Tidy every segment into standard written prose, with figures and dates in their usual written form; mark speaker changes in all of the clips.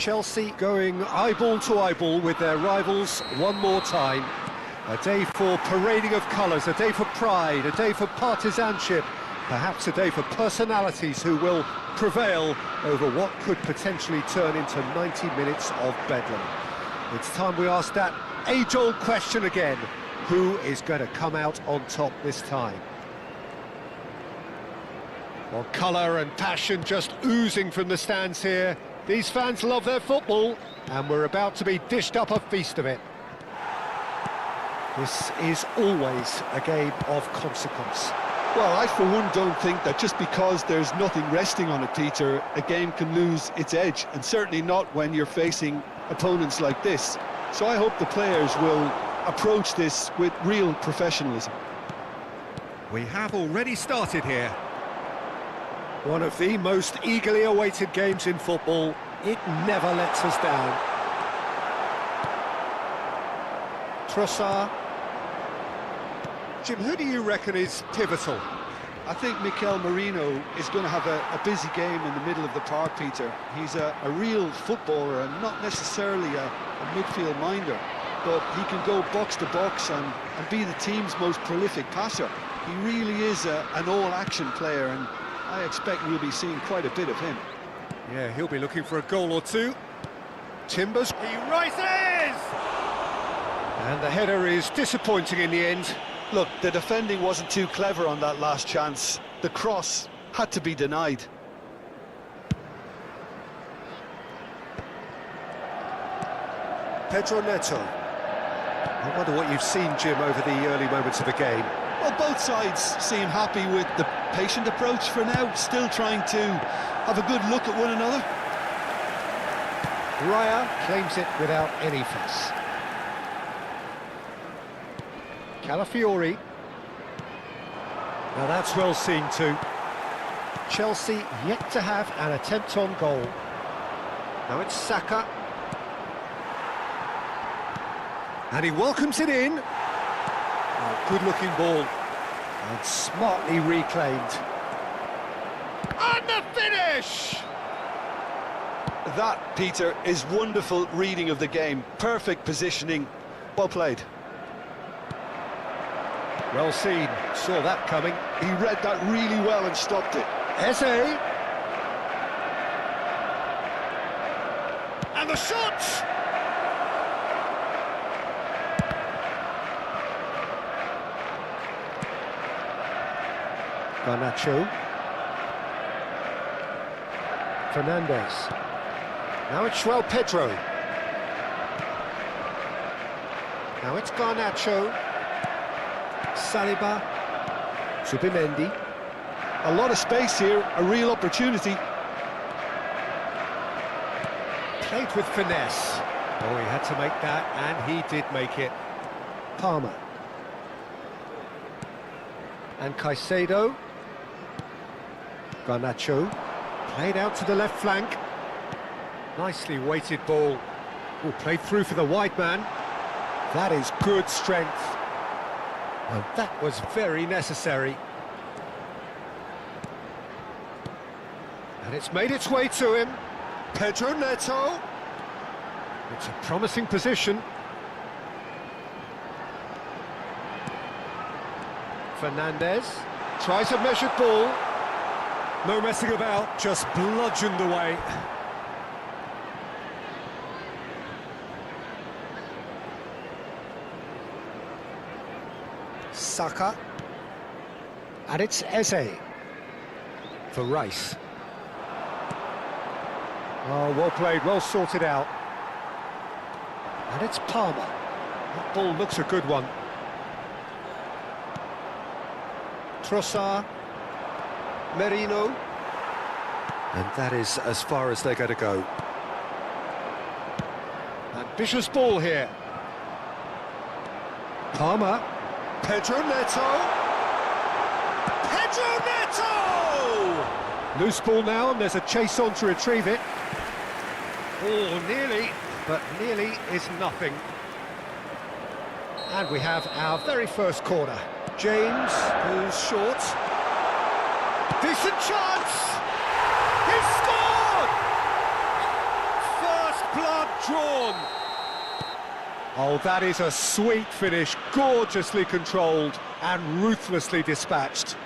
Speaker 1: Chelsea going eyeball to eyeball with their rivals one more time. A day for parading of colours, a day for pride, a day for partisanship, perhaps a day for personalities who will prevail over what could potentially turn into 90 minutes of bedlam. It's time we ask that age-old question again: who is going to come out on top this time? Well, colour and passion just oozing from the stands here. These fans love their football, and we're about to be dished up a feast of it. This is always a game of consequence.
Speaker 2: Well, I for one don't think that just because there's nothing resting on it, Peter, a game can lose its edge, and certainly not when you're facing opponents like this. So I hope the players will approach this with real professionalism.
Speaker 1: We have already started here. One of the most eagerly awaited games in football. It never lets us down. Trossard. Jim, who do you reckon is pivotal?
Speaker 2: I think Mikel Merino is going to have a busy game in the middle of the park, Peter. He's a real footballer and not necessarily a midfield minder, but he can go box to box and be the team's most prolific passer. He really is an all-action player, and I expect we'll be seeing quite a bit of him.
Speaker 1: Yeah, he'll be looking for a goal or two. Timbers, he rises! And the header is disappointing in the end.
Speaker 2: Look, the defending wasn't too clever on that last chance. The cross had to be denied.
Speaker 1: Pedro Neto. I wonder what you've seen, Jim, over the early moments of the game.
Speaker 2: Well, both sides seem happy with the patient approach for now, still trying to have a good look at one another.
Speaker 1: Raya claims it without any fuss. Calafiori. Now that's well seen too. Chelsea yet to have an attempt on goal. Now it's Saka. And he welcomes it in. Oh, good-looking ball. And smartly reclaimed. And the finish!
Speaker 2: That, Peter, is wonderful reading of the game. Perfect positioning. Well played.
Speaker 1: Well seen. Saw that coming.
Speaker 2: He read that really well and stopped it.
Speaker 1: Eze. And the shot! Garnacho. Fernandez. Now it's João Pedro. Now it's Garnacho. Saliba. Subimendi.
Speaker 2: A lot of space here, a real opportunity.
Speaker 1: Played with finesse. Oh, he had to make that, and he did make it. Palmer. And Caicedo. Garnacho. Played out to the left flank. Nicely weighted ball. Oh, played through for the wide man. That is good strength. And that was very necessary. And it's made its way to him. Pedro Neto. It's a promising position. Fernandez tries a measured ball. No messing about, just bludgeoned away. Saka. And it's Eze for Rice. Oh, well played, well sorted out. And it's Palmer. That ball looks a good one. Trossard. Merino. And that is as far as they're going to go. Ambitious ball here. Palmer. Pedro Neto. Pedro Neto! Loose ball now, and there's a chase on to retrieve it. Oh, nearly, but nearly is nothing. And we have our very first corner. James, who's short. Decent chance! He scored! First blood drawn. Oh, that is a sweet finish, gorgeously controlled and ruthlessly dispatched.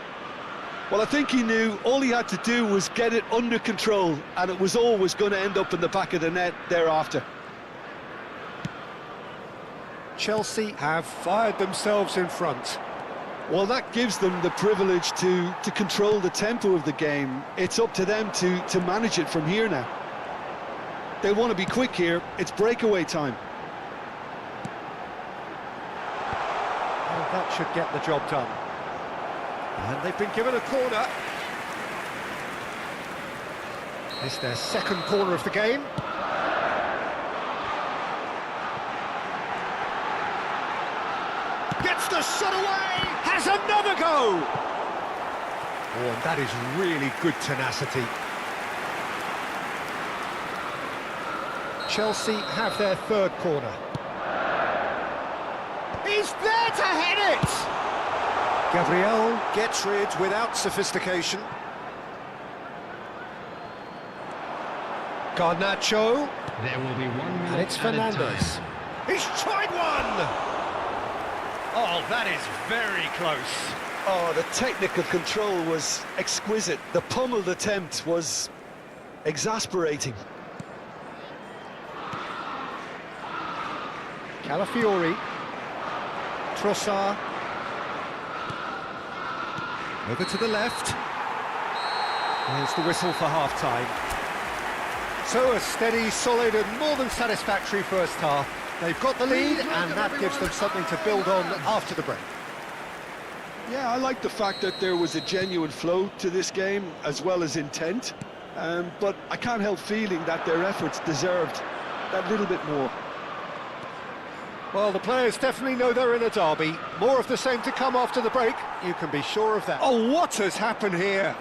Speaker 2: Well, I think he knew all he had to do was get it under control, and it was always going to end up in the back of the net thereafter.
Speaker 1: Chelsea have fired themselves in front.
Speaker 2: Well, that gives them the privilege to control the tempo of the game. It's up to them to manage it from here now. They want to be quick here. It's breakaway time.
Speaker 1: Well, that should get the job done. And they've been given a corner. It's their second corner of the game. Gets the shot away! Has another go! Oh, and that is really good tenacity. Chelsea have their third corner. He's there to head it! Gabriel gets rid without sophistication. Garnacho.
Speaker 3: There will be 1 minute
Speaker 1: And it's Fernandez. He's tried one! Oh, that is very close.
Speaker 2: Oh, the technical control was exquisite. The pummeled attempt was exasperating.
Speaker 1: Calafiori. Trossard. Over to the left. There's the whistle for half-time. So a steady, solid and more than satisfactory first half. They've got the lead and that gives them something to build on after the break.
Speaker 2: Yeah, I like the fact that there was a genuine flow to this game as well as intent. But I can't help feeling that their efforts deserved that little bit more.
Speaker 1: Well, the players definitely know they're in a derby. More of the same to come after the break. You can be sure of that. Oh, what has happened here?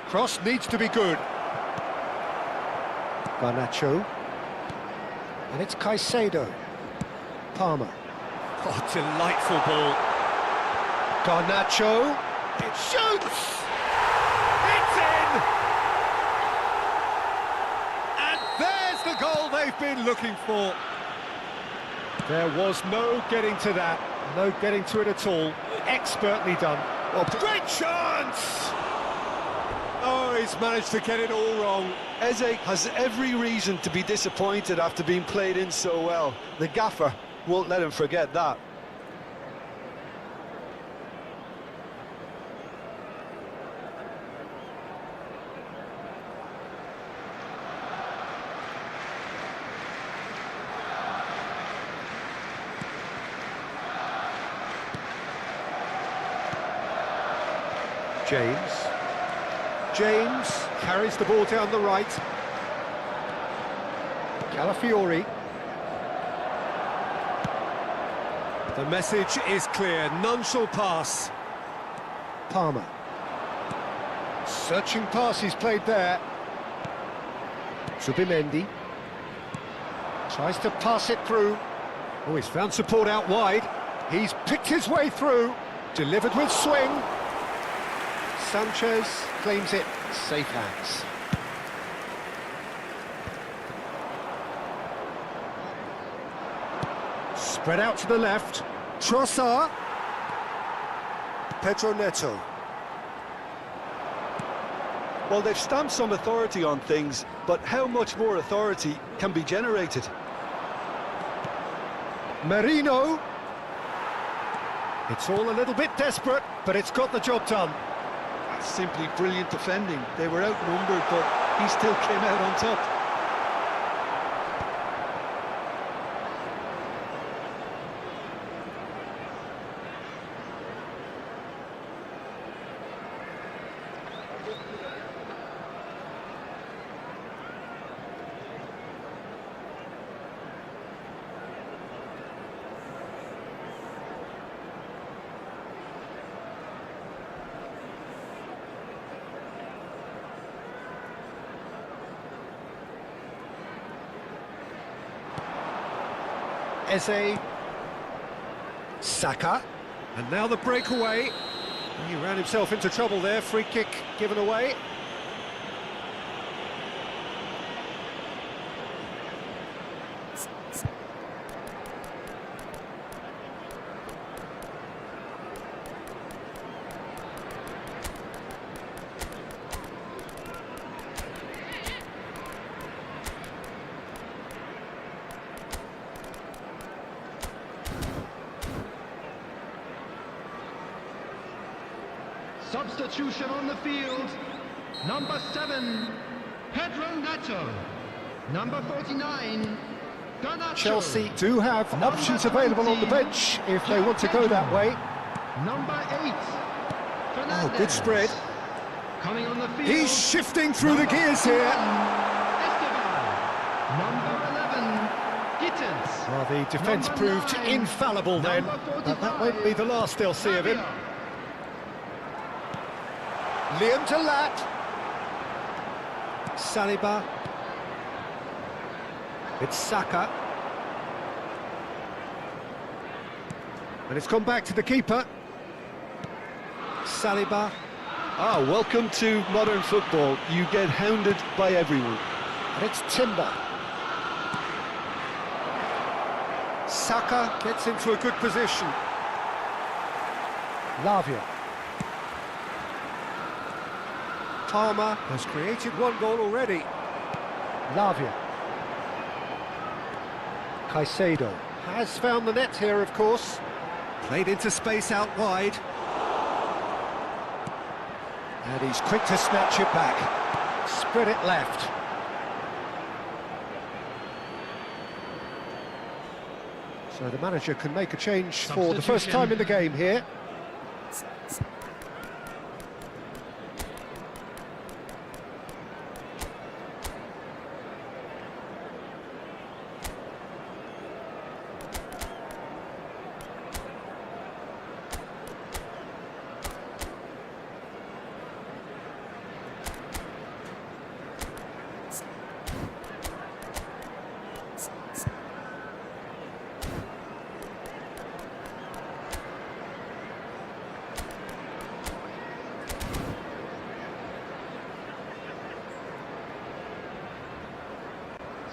Speaker 1: Cross needs to be good. Garnacho. And it's Caicedo. Palmer. Oh, delightful ball. Garnacho. It shoots! It's in! And there's the goal they've been looking for. There was no getting to that. No getting to it at all. Expertly done. Oh, great chance! Oh, he's managed to get it all wrong.
Speaker 2: Eze has every reason to be disappointed after being played in so well. The gaffer won't let him forget that.
Speaker 1: James carries the ball down the right. Calafiori. The message is clear, none shall pass. Palmer. Searching pass he's played there. Zubimendi. Tries to pass it through. Oh, he's found support out wide. He's picked his way through. Delivered with swing. Sanchez claims it, safe hands. Spread out to the left. Trossard. Pedro Neto.
Speaker 2: Well, they've stamped some authority on things, but how much more authority can be generated?
Speaker 1: Merino. It's all a little bit desperate, but it's got the job done.
Speaker 2: That's simply brilliant defending. They were outnumbered, but he still came out on top.
Speaker 1: Eze. Saka. And now the breakaway. He ran himself into trouble there. Free kick given away.
Speaker 3: Substitution on the field. Number 7, Pedro Neto. Number 49, Garnacho.
Speaker 1: Chelsea do have options available on the bench if they want to go that way.
Speaker 3: Number 8, Fernandez.
Speaker 1: Oh, good spread.
Speaker 3: Coming on the field.
Speaker 1: He's shifting through the gears here.
Speaker 3: Number 11, Gittins.
Speaker 1: Well, the defence proved infallible then, but that won't be the last they'll see of him. Liam Delat. Saliba. It's Saka. And it's gone back to the keeper. Saliba.
Speaker 2: Ah, welcome to modern football. You get hounded by everyone.
Speaker 1: And it's Timber. Saka gets into a good position. Lavia. Palmer has created one goal already. Lavia. Caicedo has found the net here, of course. Played into space out wide. And he's quick to snatch it back. Spread it left. So the manager can make a change for the first time in the game here.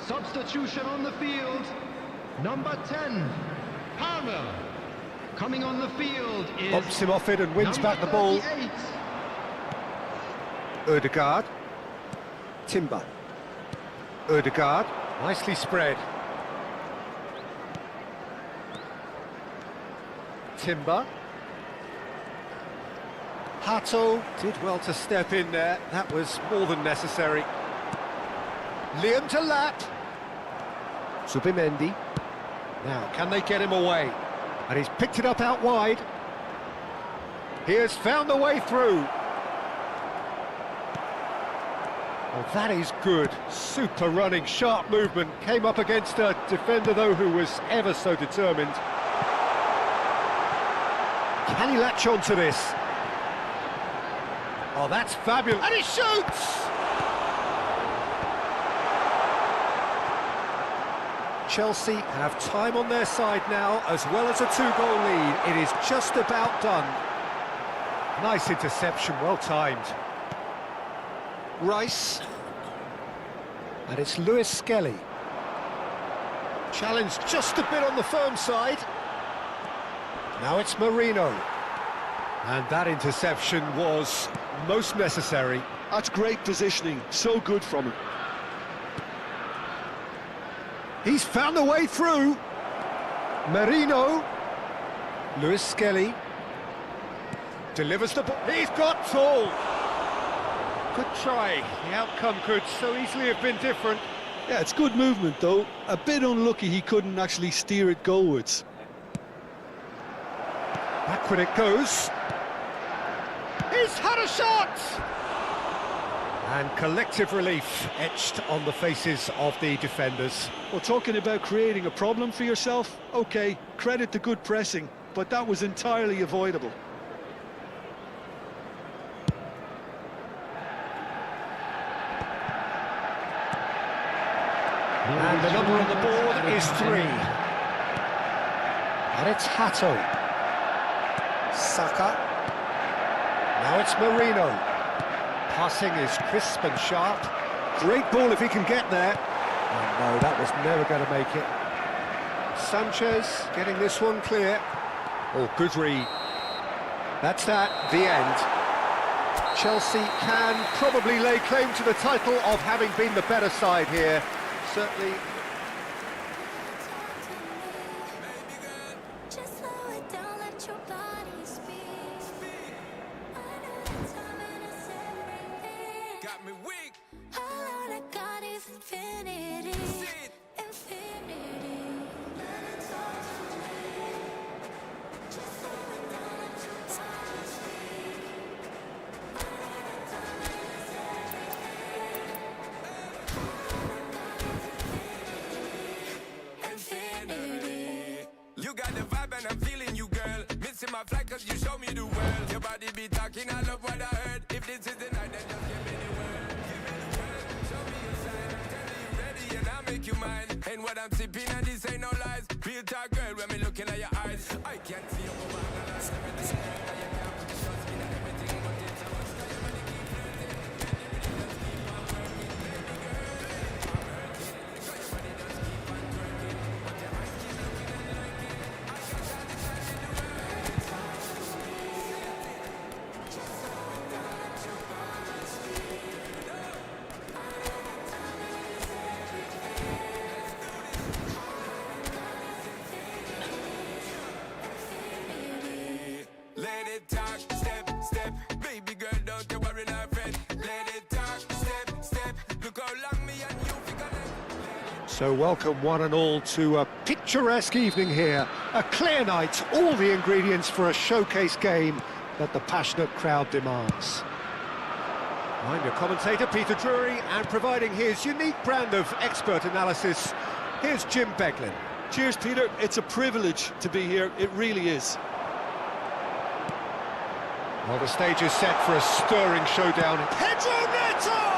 Speaker 3: Substitution on the field. Number 10, Palmer. Coming on the field is...
Speaker 1: Bumps him off it and wins back the ball.
Speaker 3: 38.
Speaker 1: Odegaard. Timber. Odegaard. Nicely spread. Timber. Hato did well to step in there. That was more than necessary. Liam to lap. Zubimendi. Now, can they get him away? And he's picked it up out wide. He has found the way through. Well, that is good. Super running, sharp movement. Came up against a defender, though, who was ever so determined. Can he latch on to this? Oh, that's fabulous. And he shoots! Chelsea have time on their side now, as well as a two-goal lead. It is just about done. Nice interception, well timed. Rice. And it's Lewis Skelly. Challenged just a bit on the firm side. Now it's Marino. And that interception was most necessary.
Speaker 2: That's great positioning, so good from him.
Speaker 1: He's found the way through. Marino. Lewis Skelly. Delivers the ball. He's got tall. Good try. The outcome could so easily have been different.
Speaker 2: Yeah, it's good movement, though. A bit unlucky he couldn't actually steer it goalwards.
Speaker 1: Back when it goes. He's had a shot! And collective relief etched on the faces of the defenders.
Speaker 2: Well, talking about creating a problem for yourself, OK, credit to good pressing, but that was entirely avoidable.
Speaker 1: And the number on the board is 3. And it's Hato. Saka. Now it's Marino. Passing is crisp and sharp. Great ball if he can get there. Oh no, that was never going to make it. Sanchez getting this one clear. Oh, good read. That's that, the end. Chelsea can probably lay claim to the title of having been the better side here. Certainly.
Speaker 4: Got me weak. All I got is infinity. Infinity. Let it talk to me. Just slow it down, let your body speak. Infinity. You got the vibe and I'm feeling you, girl. Missing my flight cause you show me the world. Your body be talking, I love what I heard. If this is the night, then just give me the word. Give me the word, show me your sign. Tell me you ready and I'll make you mine. Ain't what I'm sipping and this ain't no lies. Real talk, girl, when me looking at your eyes, I can't see you.
Speaker 1: So welcome one and all to a picturesque evening here. A clear night, all the ingredients for a showcase game that the passionate crowd demands. I'm your commentator, Peter Drury, and providing his unique brand of expert analysis, here's Jim Beglin.
Speaker 2: Cheers, Peter. It's a privilege to be here. It really is.
Speaker 1: Well, the stage is set for a stirring showdown. Pedro Neto!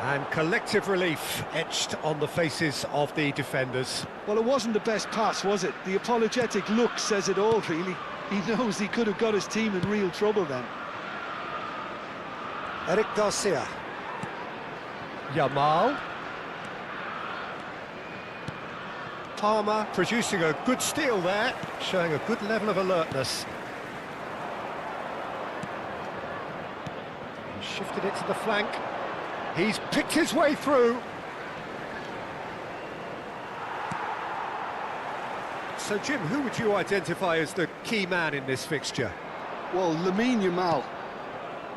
Speaker 1: And collective relief etched on the faces of the defenders.
Speaker 2: Well, it wasn't the best pass, was it? The apologetic look says it all, really. He knows he could have got his team in real trouble then.
Speaker 1: Eric Garcia. Yamal. Palmer producing a good steal there, showing a good level of alertness. He shifted it to the flank. He's picked his way through. So, Jim, who would you identify as the key man in this fixture?
Speaker 2: Well, Lamine Yamal.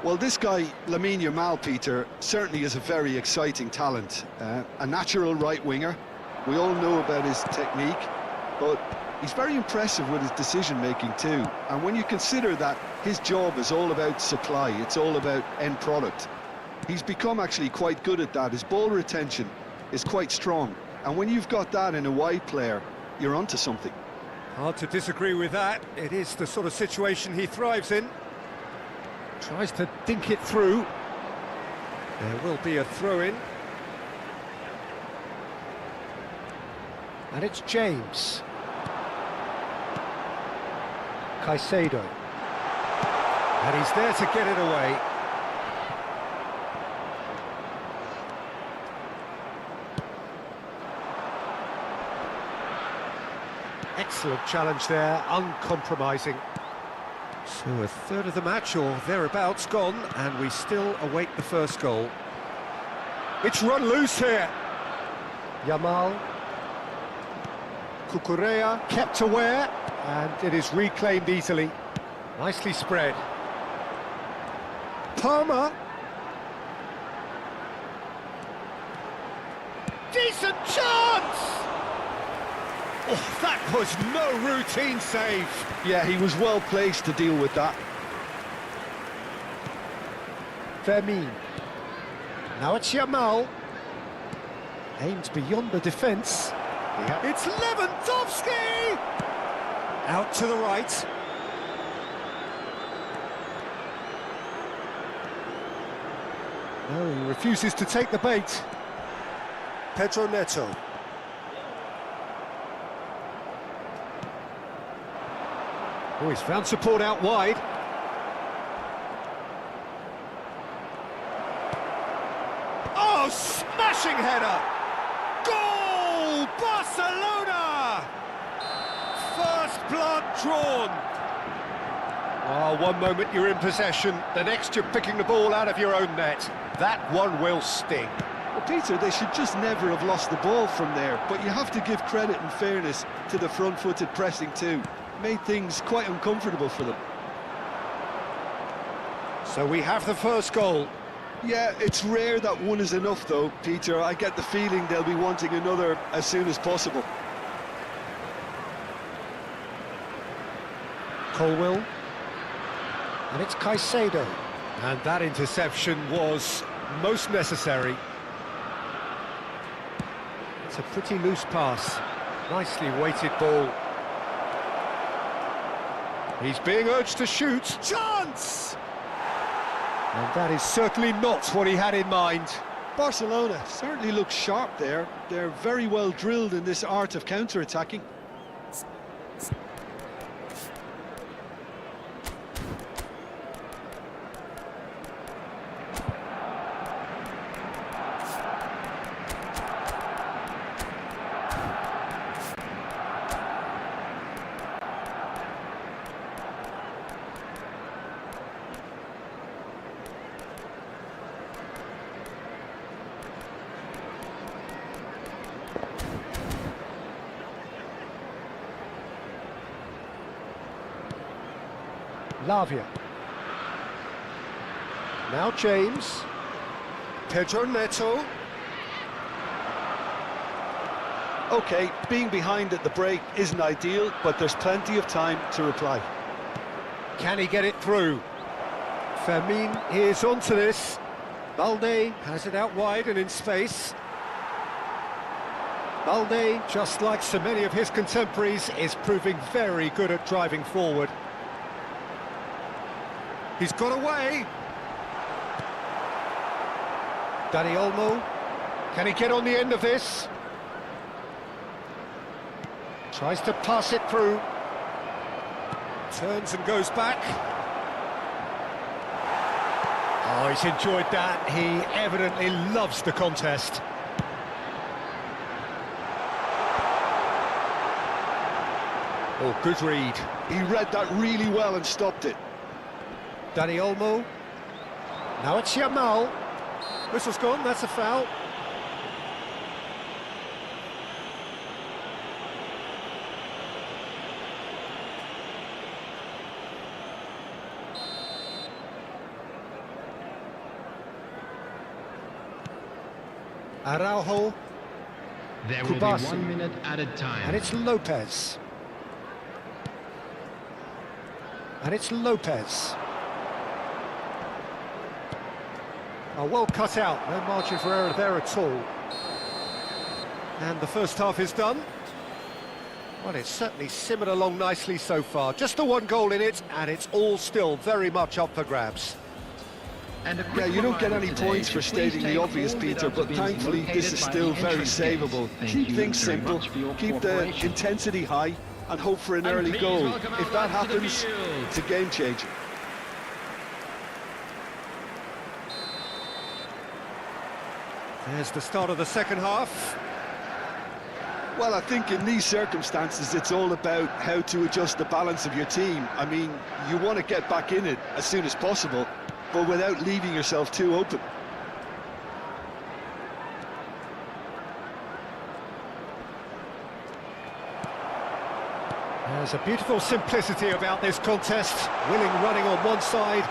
Speaker 2: Well, this guy, Lamine Yamal, Peter, certainly is a very exciting talent. A natural right winger. We all know about his technique, but he's very impressive with his decision-making too. And when you consider that his job is all about supply, it's all about end product, he's become actually quite good at that. His ball retention is quite strong. And when you've got that in a wide player, you're onto something.
Speaker 1: Hard to disagree with that. It is the sort of situation he thrives in. Tries to dink it through. There will be a throw-in. And it's James. Caicedo. And he's there to get it away. Excellent challenge there, uncompromising. So a third of the match or thereabouts gone, and we still await the first goal. It's run loose here. Yamal. Cucurella kept aware, and it is reclaimed easily. Nicely spread. Palmer. Decent chance! Oh, that was no routine save.
Speaker 2: Yeah, he was well placed to deal with that.
Speaker 1: Vermin. Now it's Yamal. Aims beyond the defence. It's Lewandowski! Out to the right. No, he refuses to take the bait. Pedro Neto. Oh, he's found support out wide. Oh, smashing header! Goal! Barcelona! First blood drawn. Oh, one moment you're in possession, the next you're picking the ball out of your own net. That one will sting.
Speaker 2: Well, Peter, they should just never have lost the ball from there, but you have to give credit and fairness to the front-footed pressing too. Made things quite uncomfortable for them.
Speaker 1: So we have the first goal.
Speaker 2: Yeah, it's rare that one is enough though, Peter. I get the feeling they'll be wanting another as soon as possible.
Speaker 1: Colwill. And it's Caicedo. And that interception was most necessary. It's a pretty loose pass. Nicely weighted ball. He's being urged to shoot. Chance! And that is certainly not what he had in mind.
Speaker 2: Barcelona certainly looks sharp there. They're very well drilled in this art of counter-attacking.
Speaker 1: Lavia. Now James. Pedro Neto.
Speaker 2: OK, being behind at the break isn't ideal, but there's plenty of time to reply.
Speaker 1: Can he get it through? Fermin is onto this. Balde has it out wide and in space. Balde, just like so many of his contemporaries, is proving very good at driving forward. He's got away. Dani Olmo, can he get on the end of this? Tries to pass it through. Turns and goes back. Oh, he's enjoyed that. He evidently loves the contest. Oh, good read.
Speaker 2: He read that really well and stopped it.
Speaker 1: Dani Olmo. Now it's Yamal. Whistle's gone, that's a foul. Araujo.
Speaker 3: There will be
Speaker 1: Kubasi.
Speaker 3: 1 minute added time.
Speaker 1: And it's Lopez. And it's Lopez. Oh, well cut out, no margin for error there at all. And the first half is done. Well, it's certainly simmered along nicely so far. Just the one goal in it, and it's all still very much up for grabs.
Speaker 3: And
Speaker 2: Yeah, you don't get any points for stating the obvious, Peter, but thankfully this is still very savable. Keep things simple, keep the intensity high, and hope for an early goal. If that happens, it's a game changer.
Speaker 1: There's the start of the second half.
Speaker 2: Well, I think in these circumstances, it's all about how to adjust the balance of your team. I mean, you want to get back in it as soon as possible, but without leaving yourself too open.
Speaker 1: There's a beautiful simplicity about this contest. Willing running on one side,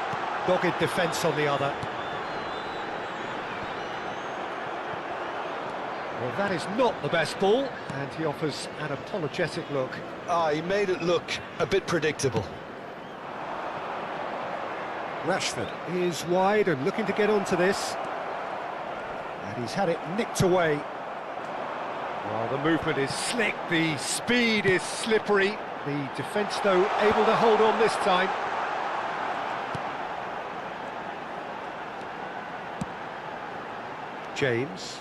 Speaker 1: dogged defence on the other. Well, that is not the best ball, and he offers an apologetic look.
Speaker 2: He made it look a bit predictable.
Speaker 1: Rashford is wide and looking to get onto this. And he's had it nicked away. Well, the movement is slick, the speed is slippery. The defence, though, able to hold on this time. James.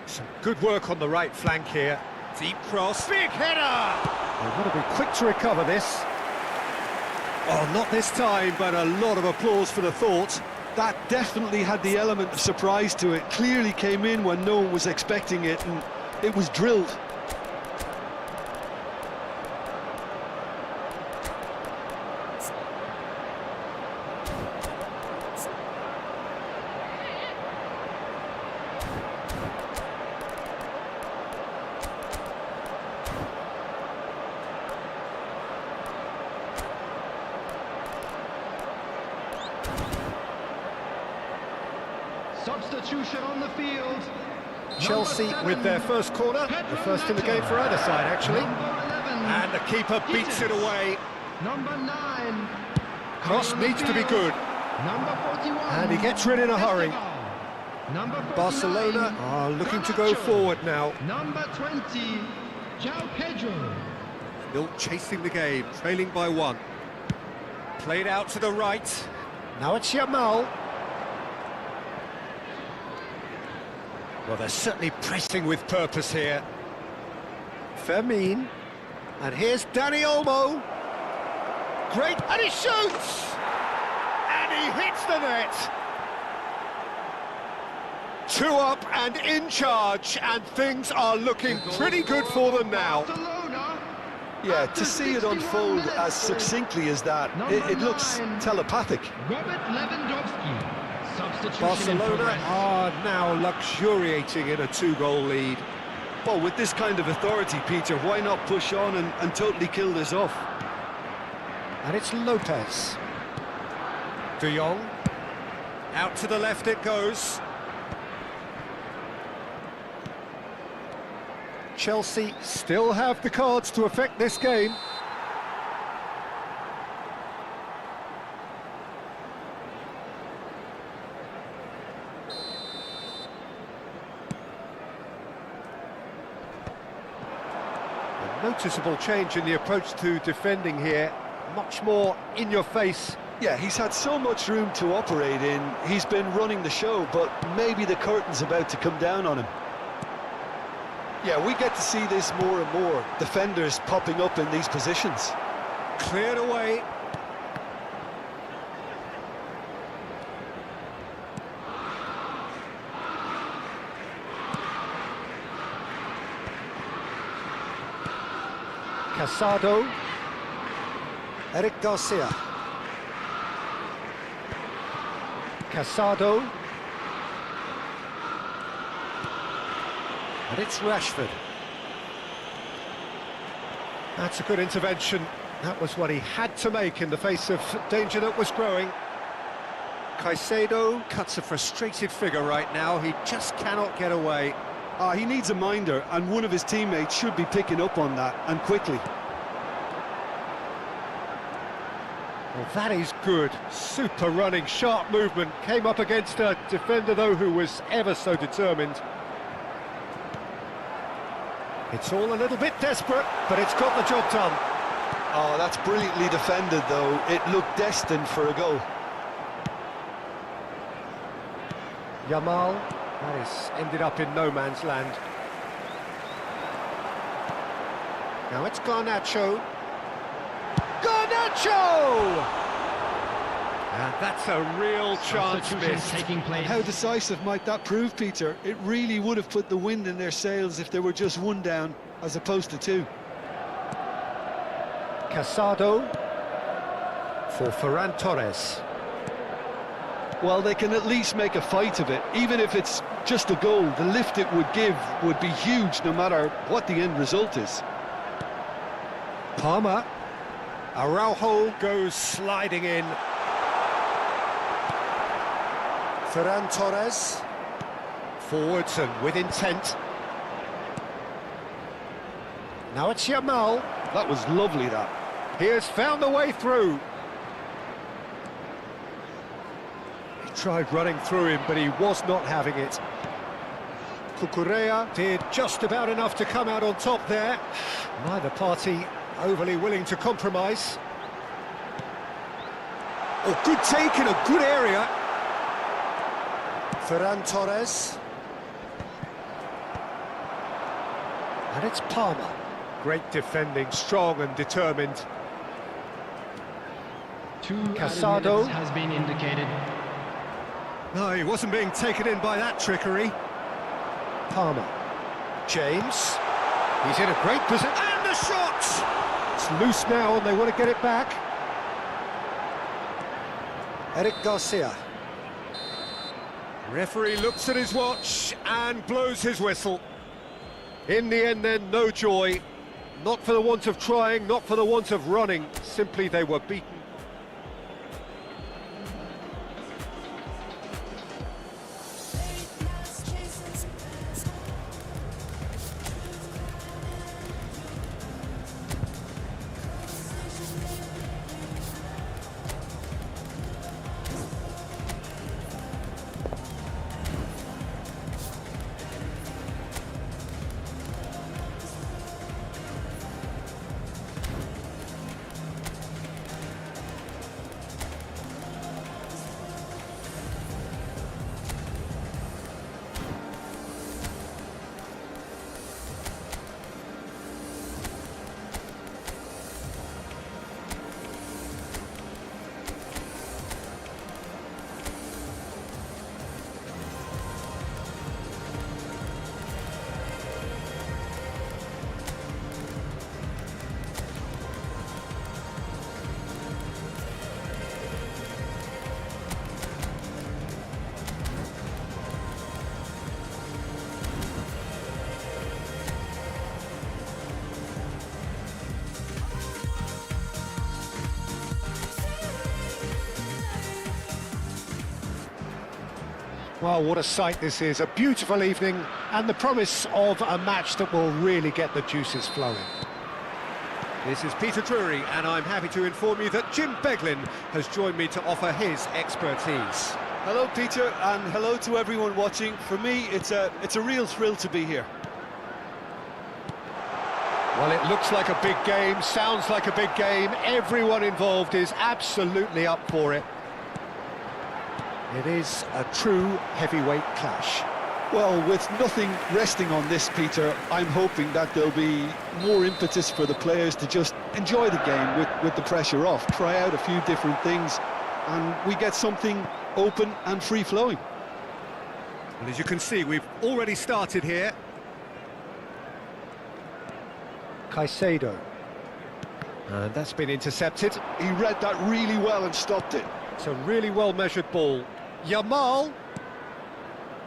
Speaker 1: Some good work on the right flank here. Deep cross, big header! They've got to be quick to recover this. Oh, not this time, but a lot of applause for the thought.
Speaker 2: That definitely had the element of surprise to it. Clearly came in when no one was expecting it, and it was drilled.
Speaker 3: Substitution on the field.
Speaker 1: Chelsea with their first corner, the first in the game for either side, actually. And the keeper beats it away.
Speaker 3: Number 9.
Speaker 1: Cross needs to be good.
Speaker 3: Number 41.
Speaker 1: And he gets rid in a hurry.
Speaker 3: Number 49,
Speaker 1: Barcelona are looking to go
Speaker 3: Garnacho.
Speaker 1: forward now.
Speaker 3: Number 20, João Pedro.
Speaker 1: Still chasing the game, trailing by 1. Played out to the right. Now it's Yamal. Well, they're certainly pressing with purpose here. Fermin. And here's Dani Olmo. Great, and he shoots! And he hits the net. 2 up and in charge, and things are looking pretty good for them now.
Speaker 3: Barcelona.
Speaker 2: Yeah, to see it unfold as succinctly as that, it looks telepathic.
Speaker 3: Robert Lewandowski. Substitution in
Speaker 1: Barcelona
Speaker 3: progress.
Speaker 1: are now luxuriating in a 2-goal lead.
Speaker 2: Well, with this kind of authority, Peter, why not push on and totally kill this off?
Speaker 1: And it's Lopez. De Jong. Out to the left it goes. Chelsea still have the cards to affect this game. A noticeable change in the approach to defending here. Much more in your face.
Speaker 2: Yeah, he's had so much room to operate in. He's been running the show, but maybe the curtain's about to come down on him. Yeah, we get to see this more and more. Defenders popping up in these positions.
Speaker 1: Cleared away. Casado. Eric Garcia. Casado. And it's Rashford. That's a good intervention. That was what he had to make in the face of danger that was growing. Caicedo cuts a frustrated figure right now. He just cannot get away.
Speaker 2: He needs a minder, and one of his teammates should be picking up on that, and quickly.
Speaker 1: Well, that is good. Super running, sharp movement. Came up against a defender, though, who was ever so determined. It's all a little bit desperate, but it's got the job done.
Speaker 2: Oh, that's brilliantly defended, though. It looked destined for a goal.
Speaker 1: Yamal, that has ended up in no man's land. Now it's Garnacho. Garnacho! And that's a real chance
Speaker 3: Substitution
Speaker 1: missed.
Speaker 3: taking place.
Speaker 2: How decisive might that prove, Peter? It really would have put the wind in their sails if there were just one down, as opposed to two.
Speaker 1: Casado for Ferran Torres.
Speaker 2: Well, they can at least make a fight of it. Even if it's just a goal, the lift it would give would be huge no matter what the end result is.
Speaker 1: Palmer. Araujo goes sliding in. Ferran Torres. Forwards and with intent. Now it's Yamal.
Speaker 2: That was lovely, that.
Speaker 1: He has found the way through. He tried running through him, but he was not having it. Cucurella did just about enough to come out on top there. Neither party overly willing to compromise. Oh, good take in a good area. Ferran Torres. And it's Palmer. Great defending, strong and determined.
Speaker 3: 2
Speaker 1: Casado.
Speaker 3: minutes has been indicated.
Speaker 1: No, he wasn't being taken in by that trickery. Palmer. James. He's in a great position. And the shot! It's loose now and they want to get it back. Eric Garcia. Referee looks at his watch and blows his whistle. In the end then, no joy. Not for the want of trying, not for the want of running. Simply they were beaten. Oh, what a sight this is, a beautiful evening, and the promise of a match that will really get the juices flowing. This is Peter Drury, and I'm happy to inform you that Jim Beglin has joined me to offer his expertise.
Speaker 2: Hello, Peter, and hello to everyone watching. For me, it's a real thrill to be here.
Speaker 1: Well, it looks like a big game, sounds like a big game. Everyone involved is absolutely up for it. It is a true heavyweight clash.
Speaker 2: Well, with nothing resting on this, Peter, I'm hoping that there'll be more impetus for the players to just enjoy the game with the pressure off, try out a few different things, and we get something open and free-flowing.
Speaker 1: And as you can see, we've already started here. Caicedo. And that's been intercepted.
Speaker 2: He read that really well and stopped it.
Speaker 1: It's a really well-measured ball. Yamal.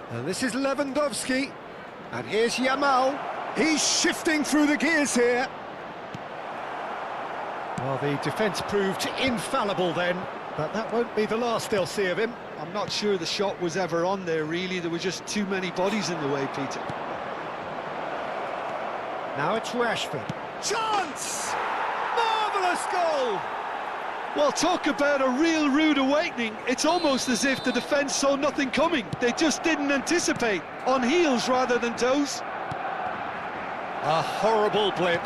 Speaker 1: And this is Lewandowski. And here's Yamal. He's shifting through the gears here. Well, the defence proved infallible then, but that won't be the last they'll see of him.
Speaker 2: I'm not sure the shot was ever on there, really. There were just too many bodies in the way, Peter.
Speaker 1: Now it's Rashford. Chance! Marvellous goal!
Speaker 2: Well, talk about a real rude awakening. It's almost as if the defence saw nothing coming. They just didn't anticipate. On heels rather than toes.
Speaker 1: A horrible blip,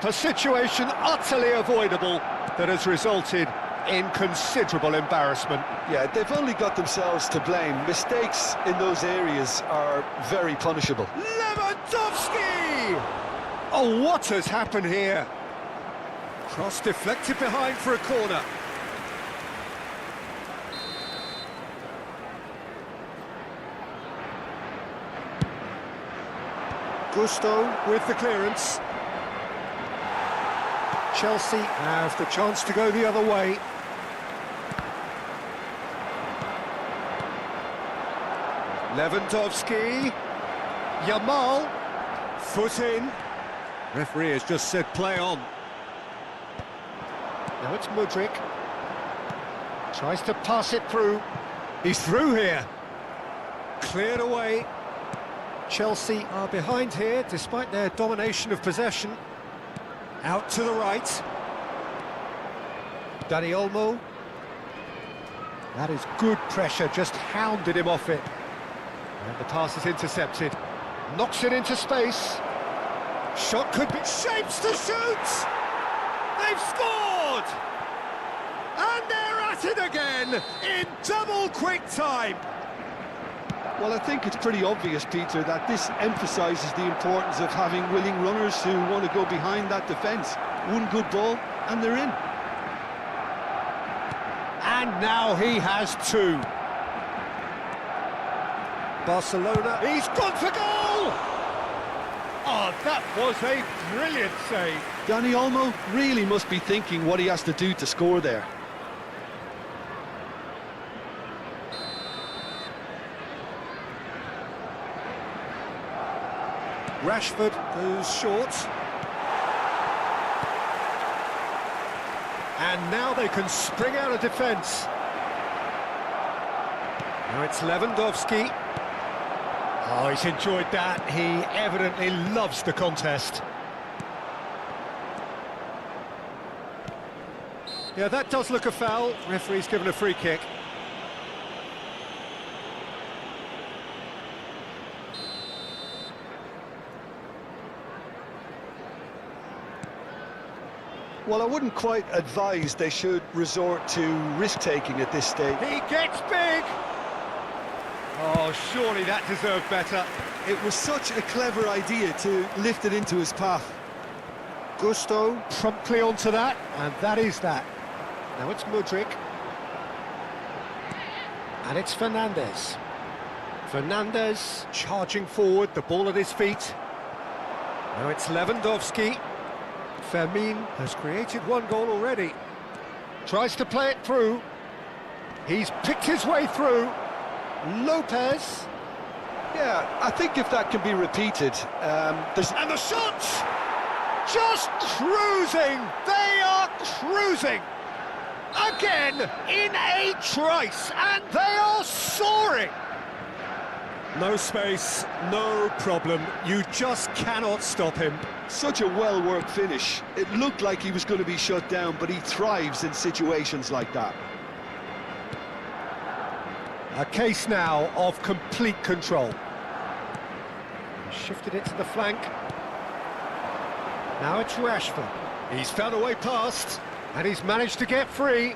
Speaker 1: a situation utterly avoidable that has resulted in considerable embarrassment.
Speaker 2: Yeah, they've only got themselves to blame. Mistakes in those areas are very punishable.
Speaker 1: Lewandowski! Oh, what has happened here? Cross deflected behind for a corner. Gusto with the clearance. Chelsea have the chance to go the other way. Lewandowski. Yamal. Foot in. Referee has just said play on. Now it's Mudryk. Tries to pass it through. He's through here. Cleared away. Chelsea are behind here, despite their domination of possession. Out to the right. Dani Olmo. That is good pressure, just hounded him off it. And the pass is intercepted. Knocks it into space. Shot could be... Shapes to shoot! They've scored! And they're at it again in double quick time.
Speaker 2: Well, I think it's pretty obvious, Peter, that this emphasises the importance of having willing runners who want to go behind that defence. One good ball, and they're in.
Speaker 1: And now he has two. Barcelona, he's gone for goal! Oh, that was a brilliant save.
Speaker 2: Dani Olmo really must be thinking what he has to do to score there.
Speaker 1: Rashford goes short. And now they can spring out of defence. Now it's Lewandowski. Oh, he's enjoyed that. He evidently loves the contest. Yeah, that does look a foul. Referee's given a free kick.
Speaker 2: Well, I wouldn't quite advise they should resort to risk-taking at this stage.
Speaker 1: He gets big! Oh, surely that deserved better.
Speaker 2: It was such a clever idea to lift it into his path.
Speaker 1: Gusto promptly onto that, and that is that. Now it's Mudryk. And it's Fernandes. Fernandes charging forward, the ball at his feet. Now it's Lewandowski. Fermin has created one goal already. Tries to play it through. He's picked his way through. Lopez.
Speaker 2: Yeah, I think if that can be repeated, there's...
Speaker 1: And the shot! Just cruising! They are cruising! Again, in a trice, and they are soaring! No space, no problem. You just cannot stop him.
Speaker 2: Such a well-worked finish. It looked like he was going to be shut down, but he thrives in situations like that.
Speaker 1: A case now of complete control. Shifted it to the flank. Now it's Rashford. He's found a way past, and he's managed to get free.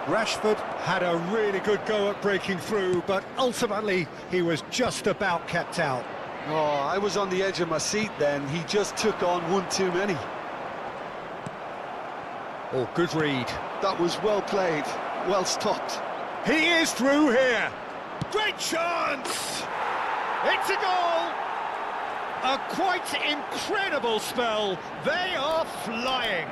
Speaker 1: Rashford had a really good go at breaking through, but ultimately he was just about kept out.
Speaker 2: Oh, I was on the edge of my seat then. He just took on one too many.
Speaker 1: Oh, good read.
Speaker 2: That was well played, well stopped.
Speaker 1: He is through here. Great chance! It's a goal! A quite incredible spell. They are flying.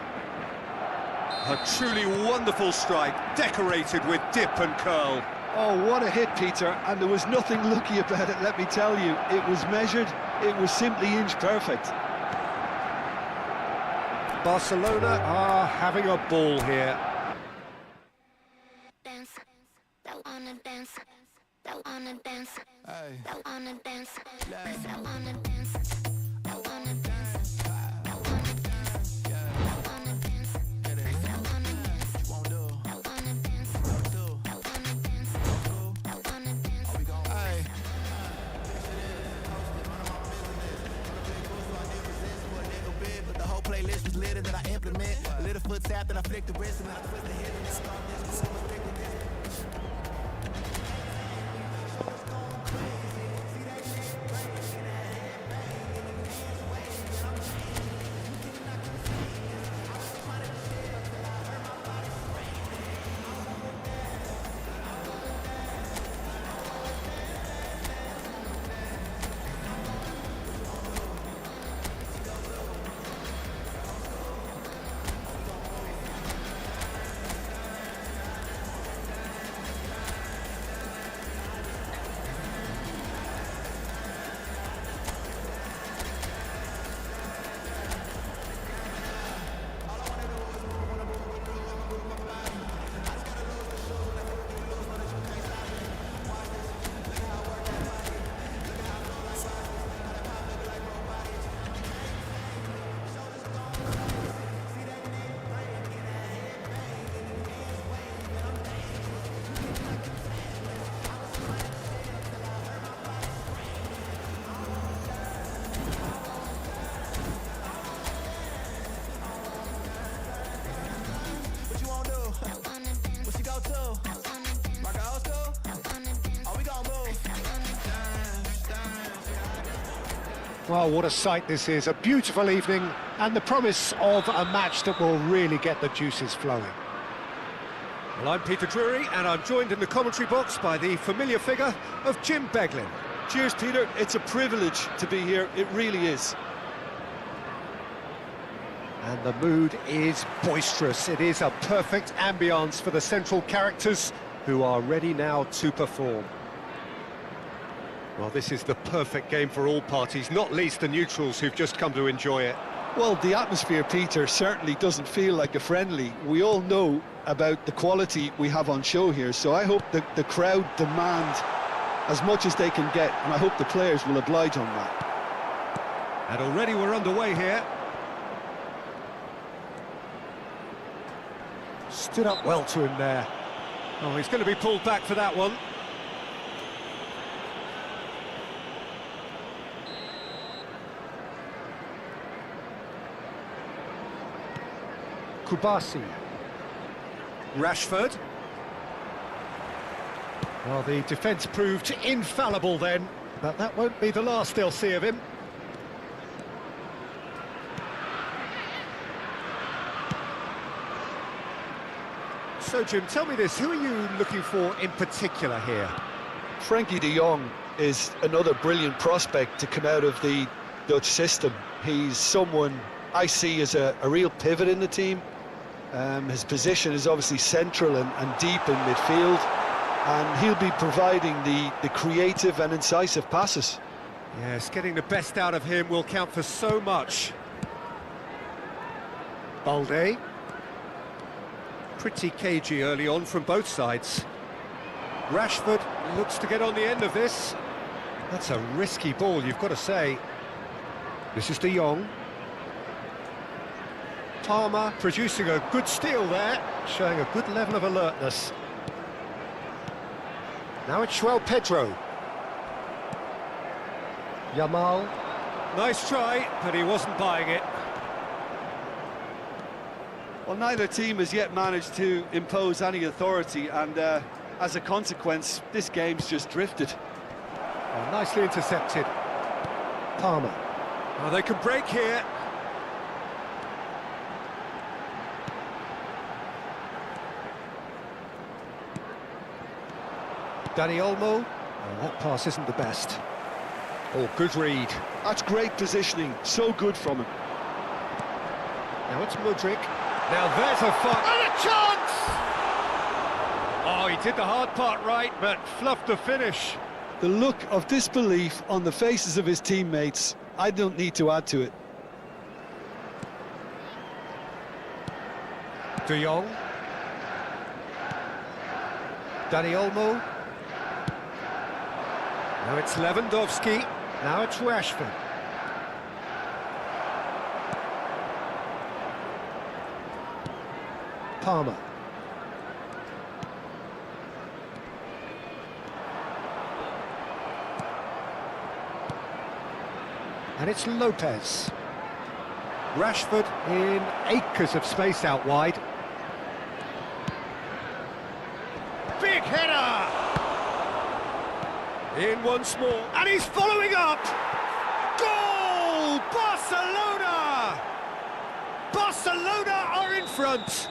Speaker 1: A truly wonderful strike, decorated with dip and curl.
Speaker 2: Oh, what a hit, Peter, and there was nothing lucky about it, let me tell you. It was measured, it was simply inch perfect.
Speaker 1: Barcelona are having a ball here.
Speaker 4: Dance, don't wanna dance, don't wanna dance, don't wanna dance, don't wanna dance, don't wanna dance, don't wanna dance, don't wanna dance, don't wanna dance, don't wanna dance, don't wanna dance, don't wanna dance.
Speaker 5: The whole playlist was lit and then I implement a little foot tap, then I flick the wrist and then I twist the hip and then start this.
Speaker 1: Well, what a sight this is. A beautiful evening and the promise of a match that will really get the juices flowing. Well, I'm Peter Drury and I'm joined in the commentary box by the familiar figure of Jim Beglin.
Speaker 2: Cheers, Peter. It's a privilege to be here. It really is.
Speaker 1: And the mood is boisterous. It is a perfect ambience for the central characters who are ready now to perform. Well, this is the perfect game for all parties, not least the neutrals who've just come to enjoy it.
Speaker 2: Well, the atmosphere, Peter, certainly doesn't feel like a friendly. We all know about the quality we have on show here, so I hope that the crowd demand as much as they can get, and I hope the players will oblige on that.
Speaker 1: And already we're underway here. Stood up well to him there. Oh, he's going to be pulled back for that one. Kubasi. Rashford. Well, the defence proved infallible then, but that won't be the last they'll see of him. So, Jim, tell me this, who are you looking for in particular here?
Speaker 2: Frankie de Jong is another brilliant prospect to come out of the Dutch system. He's someone I see as a real pivot in the team. His position is obviously central and deep in midfield, and he'll be providing the creative and incisive passes.
Speaker 1: Yes, getting the best out of him will count for so much. Balde. Pretty cagey early on from both sides. Rashford looks to get on the end of this. That's a risky ball, you've got to say. This is De Jong. Palmer producing a good steal there, showing a good level of alertness. Now it's Pedro. Yamal. Nice try, but he wasn't buying it.
Speaker 2: Well, neither team has yet managed to impose any authority, and as a consequence, this game's just drifted.
Speaker 1: Oh, nicely intercepted. Palmer. Oh, they can break here. Dani Olmo. Oh, that pass isn't the best. Oh, good read.
Speaker 2: That's great positioning, so good from him.
Speaker 1: Now it's Mudryk. Now there's a fun and a chance! Oh, he did the hard part right, but fluffed the finish.
Speaker 2: The look of disbelief on the faces of his teammates, I don't need to add to it.
Speaker 1: De Jong. Dani Olmo. Now it's Lewandowski. Now it's Rashford. Palmer. And it's Lopez. Rashford in acres of space out wide. Big header! In once more, and he's following up! Goal! Barcelona! Barcelona are in front!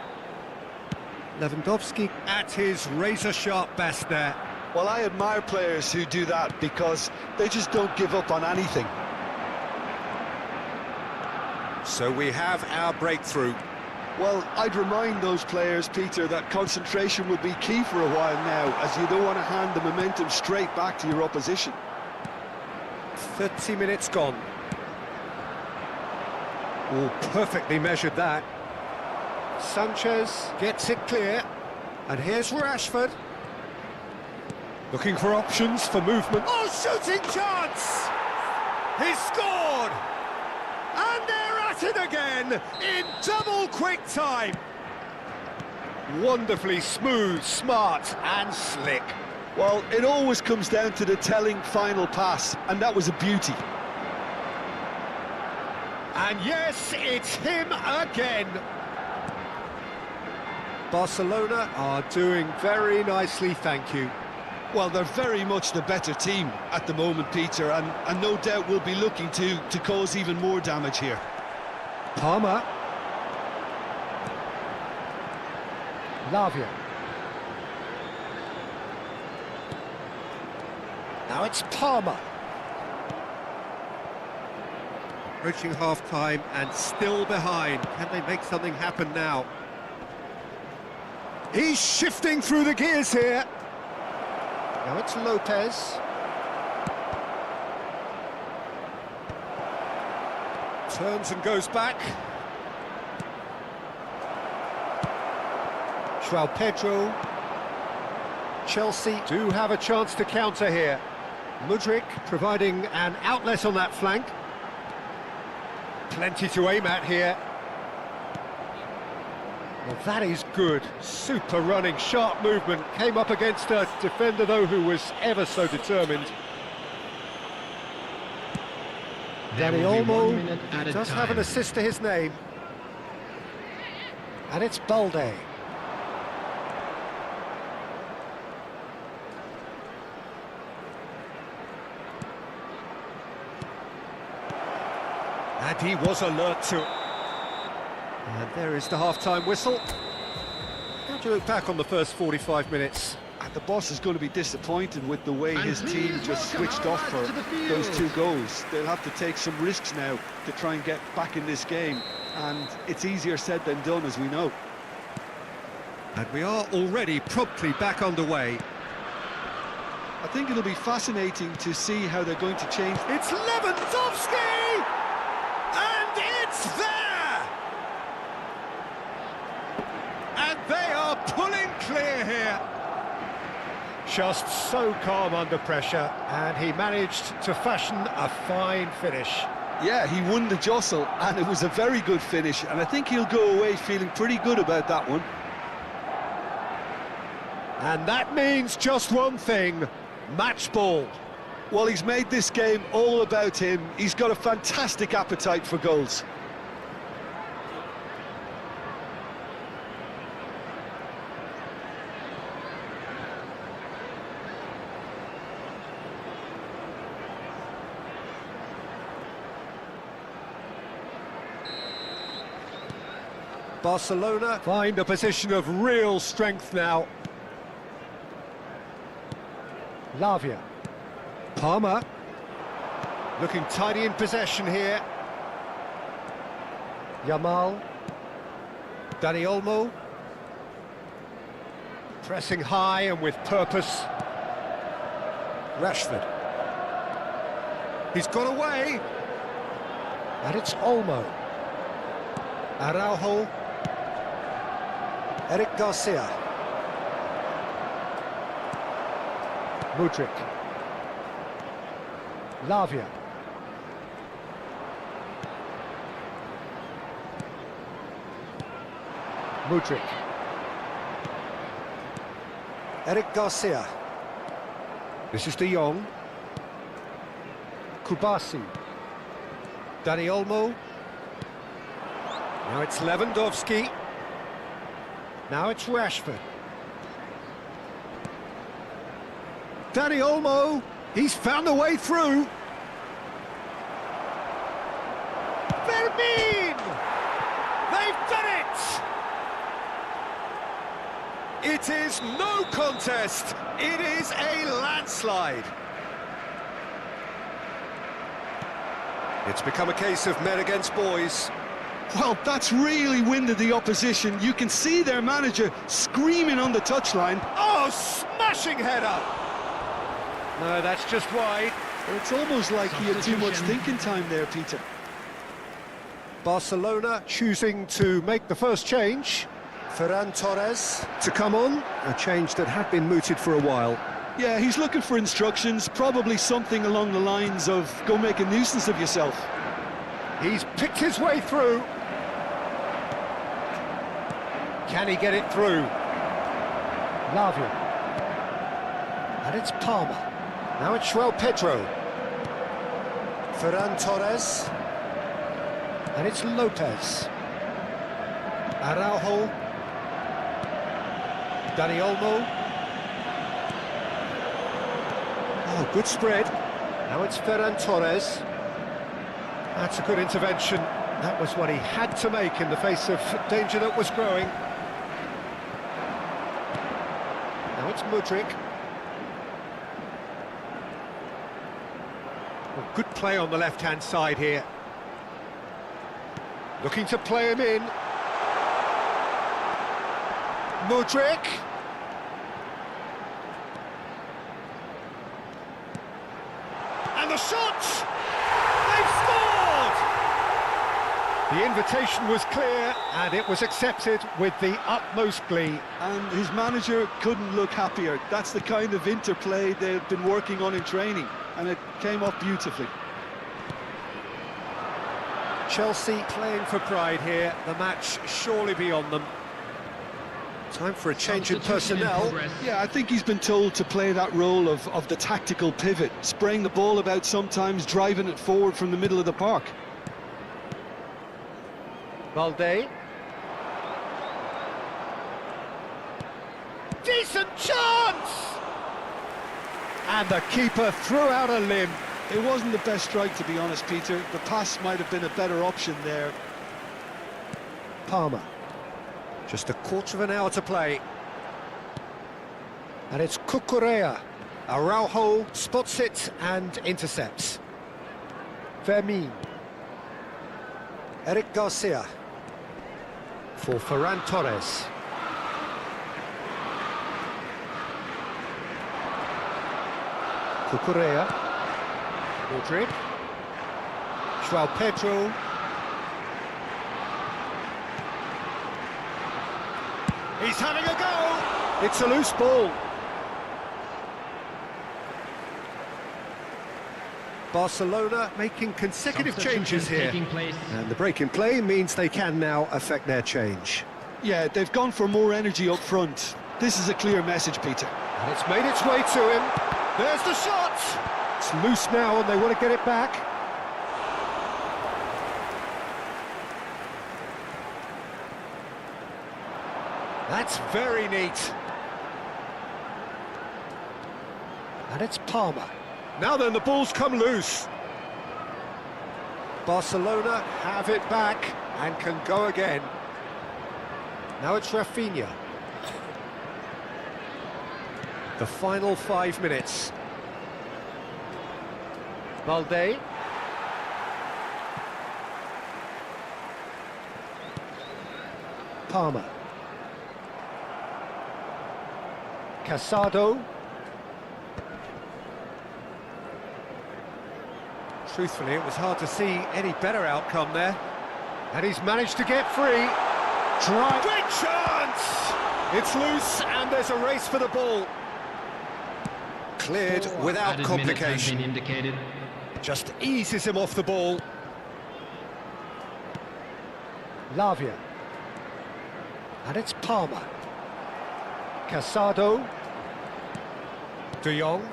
Speaker 1: Lewandowski at his razor-sharp best there.
Speaker 2: Well, I admire players who do that because they just don't give up on anything.
Speaker 1: So we have our breakthrough.
Speaker 2: Well, I'd remind those players, Peter, that concentration will be key for a while now, as you don't want to hand the momentum straight back to your opposition.
Speaker 1: 30 minutes gone. Oh, perfectly measured that. Sanchez gets it clear. And here's Rashford. Looking for options for movement. Oh, shooting chance! He's scored! And they're at it again in double quick time. Wonderfully smooth, smart and slick.
Speaker 2: Well, it always comes down to the telling final pass, and that was a beauty.
Speaker 1: And yes, it's him again. Barcelona are doing very nicely, thank you.
Speaker 2: Well, they're very much the better team at the moment, Peter, and no doubt will be looking to cause even more damage here.
Speaker 1: Palmer. Lavia. Now it's Palmer. Approaching half-time and still behind. Can they make something happen now? He's shifting through the gears here. Now it's Lopez. Turns and goes back. Pedro. Chelsea do have a chance to counter here. Mudryk providing an outlet on that flank. Plenty to aim at here. Well, that is good. Super running, sharp movement. Came up against a defender, though, who was ever so determined. Dani Olmo does have an assist to his name. And it's Balde. And he was alert to it. And there is the half-time whistle. How do you look back on the first 45 minutes?
Speaker 2: And the boss is going to be disappointed with the way his team just switched off for those 2 goals. They'll have to take some risks now to try and get back in this game. And it's easier said than done, as we know.
Speaker 1: And we are already promptly back underway.
Speaker 2: I think it'll be fascinating to see how they're going to change.
Speaker 1: It's Lewandowski! And it's there! And they are just so calm under pressure, and he managed to fashion a fine finish.
Speaker 2: Yeah, he won the jostle, and it was a very good finish, and I think he'll go away feeling pretty good about that one.
Speaker 1: And that means just one thing: match ball.
Speaker 2: Well, he's made this game all about him. He's got a fantastic appetite for goals.
Speaker 1: Barcelona find a position of real strength now. Lavia. Palmer. Looking tidy in possession here. Yamal. Dani Olmo. Pressing high and with purpose. Rashford. He's got away. And it's Olmo. Araujo. Eric Garcia. Mudryk. Lavia. Mudryk. Eric Garcia. This is De Jong. Kubasi. Dani Olmo. Now it's Lewandowski. Now it's Rashford. Dani Olmo, he's found a way through. Fermin! They've done it! It is no contest. It is a landslide. It's become a case of men against boys.
Speaker 2: Well, that's really winded the opposition. You can see their manager screaming on the touchline.
Speaker 1: Oh, smashing header! No, that's just wide.
Speaker 2: It's almost like he had too much thinking time there, Peter.
Speaker 1: Barcelona choosing to make the first change. Ferran Torres to come on, a change that had been mooted for a while.
Speaker 2: Yeah, he's looking for instructions, probably something along the lines of go make a nuisance of yourself.
Speaker 1: He's picked his way through. Can he get it through? Lavia. And it's Palmer. Now it's João Pedro. Ferran Torres. And it's Lopez. Araujo. Dani Olmo. Oh, good spread. Now it's Ferran Torres. That's a good intervention. That was what he had to make in the face of danger that was growing. Now it's Mudryk. Well, good play on the left-hand side here. Looking to play him in. Mudryk. And the shot! They've scored! The invitation was clear, and it was accepted with the utmost glee.
Speaker 2: And his manager couldn't look happier. That's the kind of interplay they've been working on in training, and it came off beautifully.
Speaker 1: Chelsea playing for pride here, the match surely beyond them. Time for a change in personnel.
Speaker 2: Yeah, I think he's been told to play that role of the tactical pivot, spraying the ball about sometimes, driving it forward from the middle of the park.
Speaker 1: Valde. Decent chance! And the keeper threw out a limb.
Speaker 2: It wasn't the best strike, to be honest, Peter. The pass might have been a better option there.
Speaker 1: Palmer. Just a quarter of an hour to play. And it's Cucurella. Araujo spots it and intercepts. Fermin. Eric Garcia. For Ferran Torres. Cucurella. Mudryk. João Pedro. He's having a go! It's a loose ball. Barcelona making consecutive changes here.
Speaker 3: Taking place.
Speaker 1: And the break in play means they can now affect their change.
Speaker 2: Yeah, they've gone for more energy up front. This is a clear message, Peter.
Speaker 1: And it's made its way to him. There's the shot! It's loose now and they want to get it back. That's very neat. And it's Palmer. Now then, the ball's come loose. Barcelona have it back and can go again. Now it's Rafinha. The final 5 minutes. Valde. Palmer. Casado. Truthfully, it was hard to see any better outcome there. And he's managed to get free. Try. Big chance! It's loose and there's a race for the ball. Cleared without
Speaker 3: Added minutes have
Speaker 1: complication.
Speaker 3: been indicated.
Speaker 1: Just eases him off the ball. Lavia. And it's Palmer. Casado. De Jong.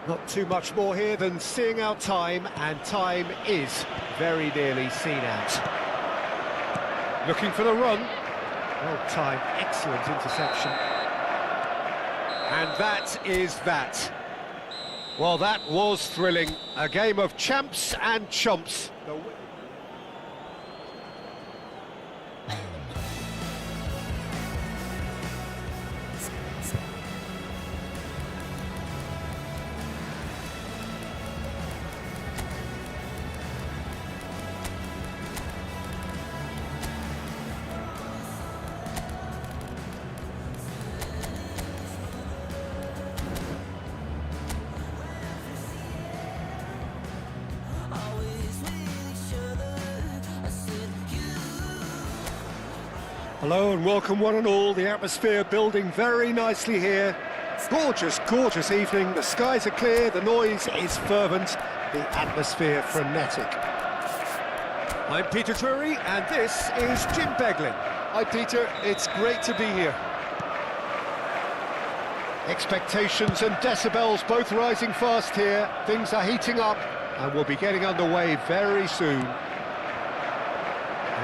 Speaker 1: Not too much more here than seeing out time, and time is very nearly seen out. Looking for the run. Well timed, excellent interception. And that is that. Well, that was thrilling. A game of champs and chumps. Hello and welcome one and all. The atmosphere building very nicely here. Gorgeous, gorgeous evening. The skies are clear, the noise is fervent, the atmosphere frenetic. I'm Peter Drury and this is Jim Beglin.
Speaker 2: Hi, Peter. It's great to be here.
Speaker 1: Expectations and decibels both rising fast here. Things are heating up and we'll be getting underway very soon.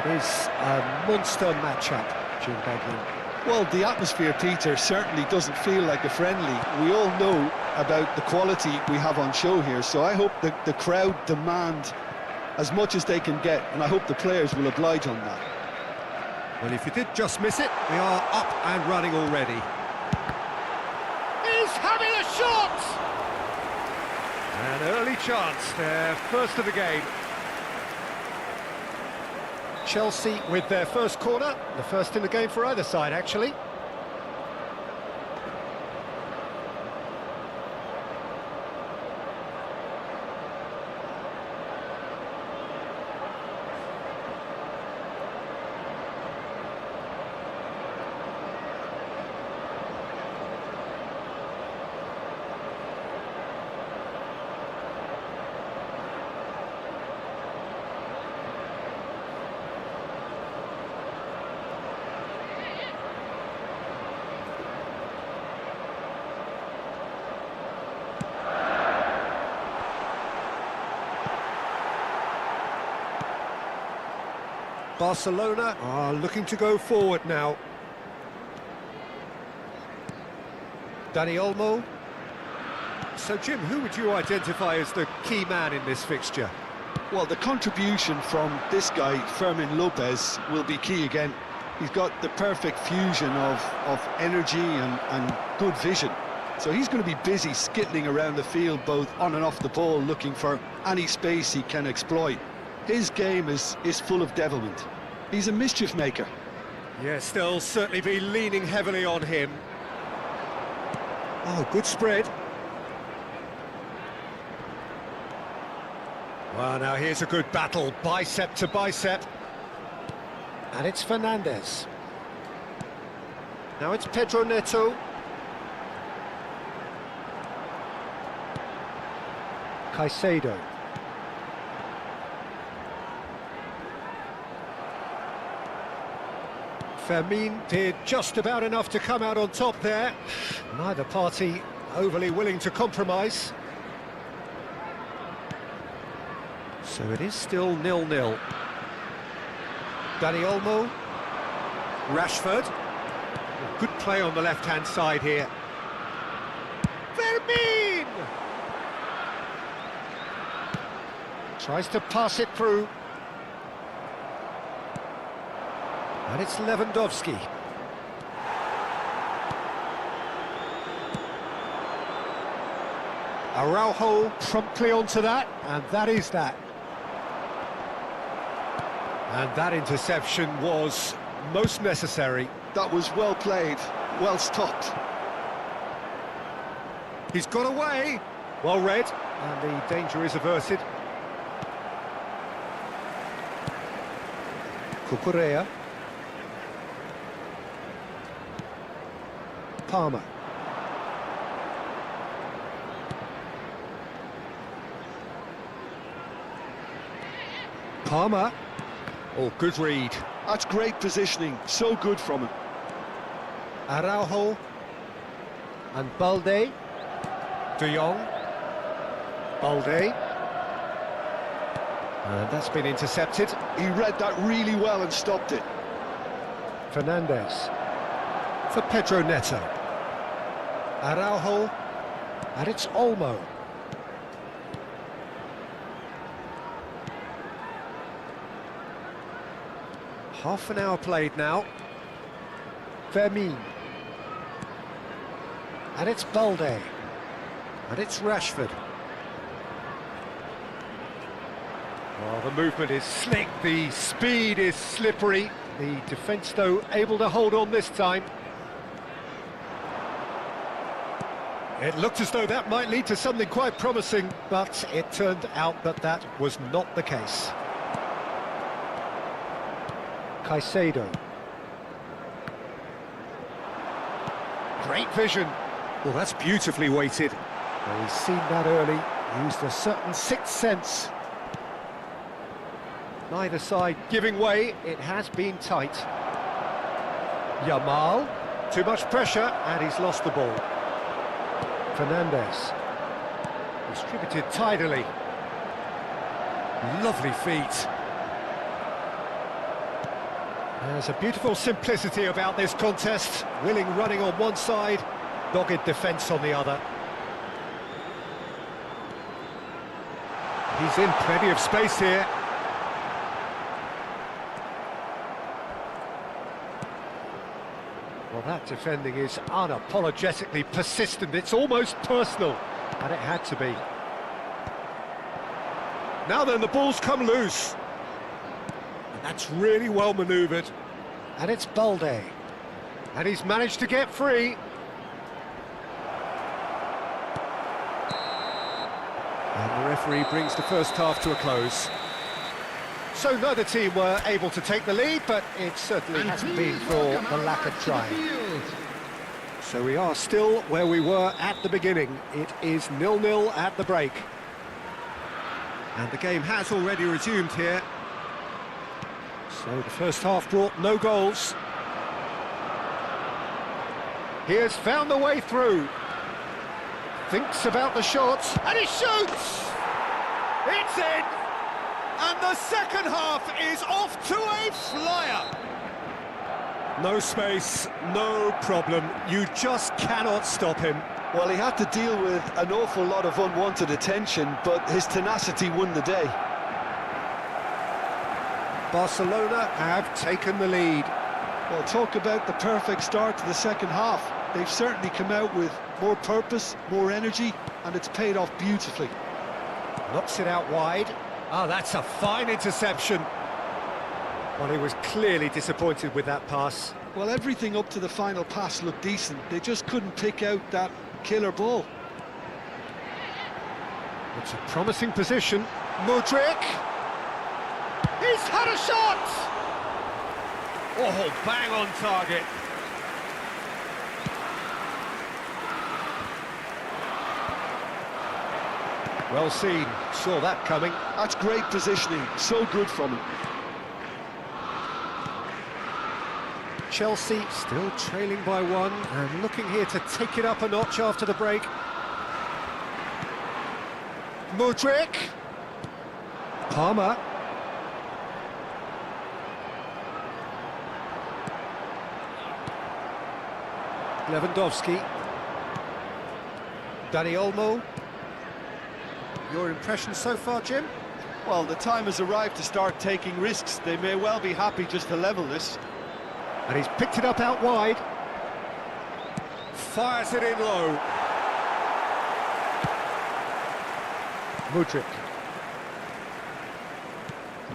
Speaker 1: It is a monster matchup, Jim Beglin.
Speaker 2: Well, the atmosphere, Peter, certainly doesn't feel like a friendly. We all know about the quality we have on show here, so I hope that the crowd demand as much as they can get, and I hope the players will oblige on that.
Speaker 1: Well, if you did just miss it, we are up and running already. He's having a shot! An early chance, their first of the game. Chelsea with their first corner, the first in the game for either side, actually. Barcelona are looking to go forward now. Dani Olmo. So, Jim, who would you identify as the key man in this fixture?
Speaker 2: Well, the contribution from this guy, Fermin Lopez, will be key again. He's got the perfect fusion of energy and good vision. So he's going to be busy skittling around the field, both on and off the ball, looking for any space he can exploit. His game is full of devilment. He's a mischief maker.
Speaker 1: Yes, they'll certainly be leaning heavily on him. Oh, good spread. Well, now here's a good battle, bicep to bicep. And it's Fernandez. Now it's Pedro Neto. Caicedo. Fermin did just about enough to come out on top there. Neither party overly willing to compromise. So it is still 0-0. Dani Olmo. Rashford. Good play on the left-hand side here. Fermin! Tries to pass it through. And it's Lewandowski. Araujo promptly onto that, and that is that. And that interception was most necessary.
Speaker 2: That was well played, well stopped.
Speaker 1: He's got away. Well read, and the danger is averted. Cucurella. Palmer. Palmer. Oh, good read.
Speaker 2: That's great positioning, so good from him.
Speaker 1: Araujo. And Balde. De Jong. Balde. And that's been intercepted.
Speaker 2: He read that really well and stopped it.
Speaker 1: Fernandez. For Pedro Neto. Araujo. And it's Olmo. Half an hour played now. Fermin. And it's Balde. And it's Rashford. Well, the movement is slick, the speed is slippery. The defence, though, able to hold on this time. It looked as though that might lead to something quite promising, but it turned out that that was not the case. Caicedo. Great vision. Well, that's beautifully weighted. Well, he's seen that early, used a certain sixth sense. Neither side giving way, it has been tight. Yamal, too much pressure, and he's lost the ball. Fernandez, distributed tidily. Lovely feet. There's a beautiful simplicity about this contest. Willing running on one side, dogged defence on the other. He's in plenty of space here. Well, that defending is unapologetically persistent. It's almost personal, and it had to be. Now then, the ball's come loose. And that's really well manoeuvred. And it's Balde. And he's managed to get free. And the referee brings the first half to a close. So neither team were able to take the lead, but it certainly hasn't been for the lack of trying. So we are still where we were at the beginning. It is 0-0 at the break. And the game has already resumed here. So the first half brought no goals. He has found the way through. Thinks about the shots, and he shoots! It's in! And the second half is off to a flyer! No space, no problem. You just cannot stop him.
Speaker 2: Well, he had to deal with an awful lot of unwanted attention, but his tenacity won the day.
Speaker 1: Barcelona have taken the lead.
Speaker 2: Well, talk about the perfect start to the second half. They've certainly come out with more purpose, more energy, and it's paid off beautifully.
Speaker 1: Knocks it out wide. Ah, that's a fine interception. Well, he was clearly disappointed with that pass.
Speaker 2: Well, everything up to the final pass looked decent. They just couldn't pick out that killer ball.
Speaker 1: It's a promising position. Modric! He's had a shot! Oh, bang on target. Well seen, saw that coming.
Speaker 2: That's great positioning, so good from him.
Speaker 1: Chelsea still trailing by one and looking here to take it up a notch after the break. Mudryk. Palmer. Lewandowski. Dani Olmo. Your impression so far, Jim?
Speaker 2: Well, the time has arrived to start taking risks. They may well be happy just to level this.
Speaker 1: And he's picked it up out wide. Fires it in low. Mudryk.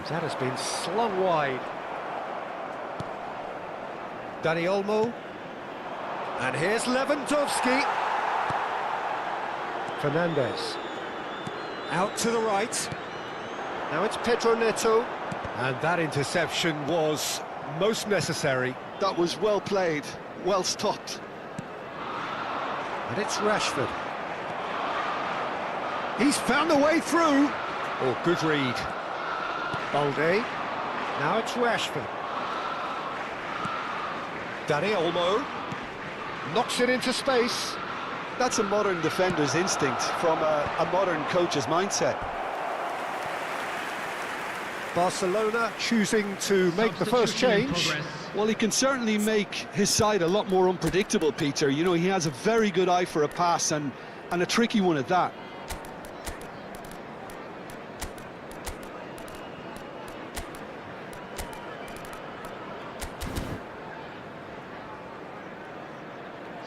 Speaker 1: That has been slung wide. Dani Olmo. And here's Lewandowski. Fernandes. Out to the right. Now it's Pedro Neto. And that interception was most necessary.
Speaker 2: That was well played, well stopped.
Speaker 1: And it's Rashford. He's found the way through. Oh, good read. Balde. Now it's Rashford. Dani Olmo. Knocks it into space.
Speaker 2: That's a modern defender's instinct from a modern coach's mindset.
Speaker 1: Barcelona choosing to make the first change.
Speaker 2: Well, he can certainly make his side a lot more unpredictable, Peter. You know, he has a very good eye for a pass and a tricky one at that.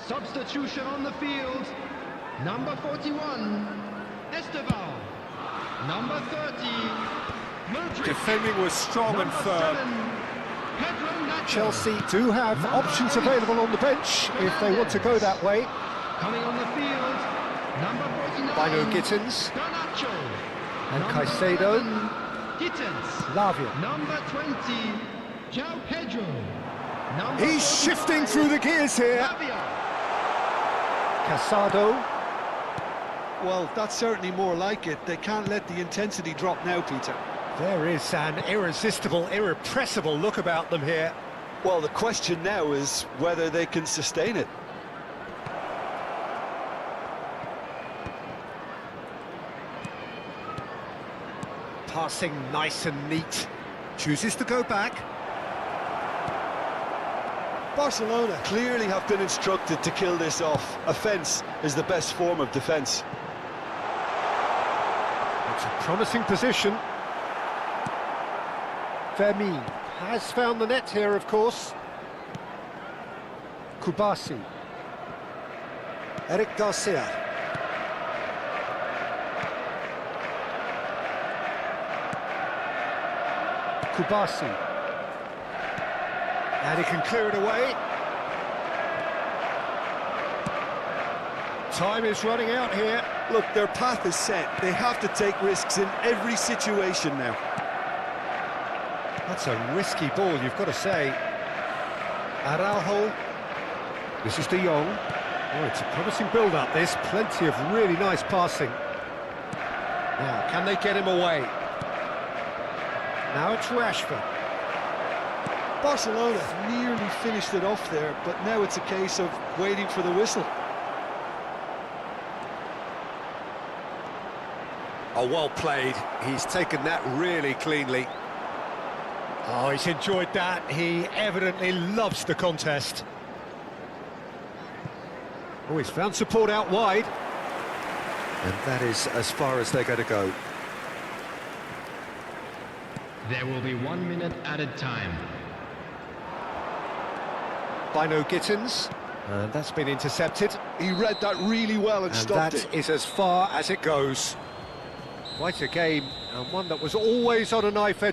Speaker 3: Substitution on the field. Number 41, Esteval. Number 30, Mudryk.
Speaker 1: Defending was strong and
Speaker 3: Number
Speaker 1: firm.
Speaker 3: 7, Pedro Neto.
Speaker 1: Chelsea do have
Speaker 3: Number
Speaker 1: options
Speaker 3: 8,
Speaker 1: available on the bench if they want to go that way.
Speaker 3: Coming on the field, number 49,
Speaker 1: Bino Gittins
Speaker 3: Garnacho.
Speaker 1: and
Speaker 3: Number
Speaker 1: Caicedo.
Speaker 3: 11, Gittins.
Speaker 1: Lavia.
Speaker 3: Number 20, João Pedro. Number
Speaker 1: He's
Speaker 3: 45,
Speaker 1: shifting through the gears here.
Speaker 3: Lavia.
Speaker 1: Casado.
Speaker 2: Well, that's certainly more like it. They can't let the intensity drop now, Peter.
Speaker 1: There is an irresistible, irrepressible look about them here.
Speaker 2: Well, the question now is whether they can sustain it.
Speaker 1: Passing nice and neat. Chooses to go back.
Speaker 2: Barcelona clearly have been instructed to kill this off. Offence is the best form of defence.
Speaker 1: It's a promising position. Fermin has found the net here, of course. Kubasi. Eric Garcia. Kubasi. And he can clear it away. Time is running out here.
Speaker 2: Look, their path is set. They have to take risks in every situation now.
Speaker 1: That's a risky ball, you've got to say. Araujo. This is De Jong. Oh, it's a promising build-up, this. Plenty of really nice passing. Now, can they get him away? Now it's Rashford.
Speaker 2: Barcelona nearly finished it off there, but now it's a case of waiting for the whistle.
Speaker 1: Oh, well played. He's taken that really cleanly. Oh, he's enjoyed that. He evidently loves the contest. Oh, he's found support out wide. And that is as far as they're going to go.
Speaker 3: There will be 1 minute added time.
Speaker 1: Bino Gittins. And that's been intercepted.
Speaker 2: He read that really well and stopped it.
Speaker 1: That is as far as it goes. Quite a game, and one that was always on a knife edge.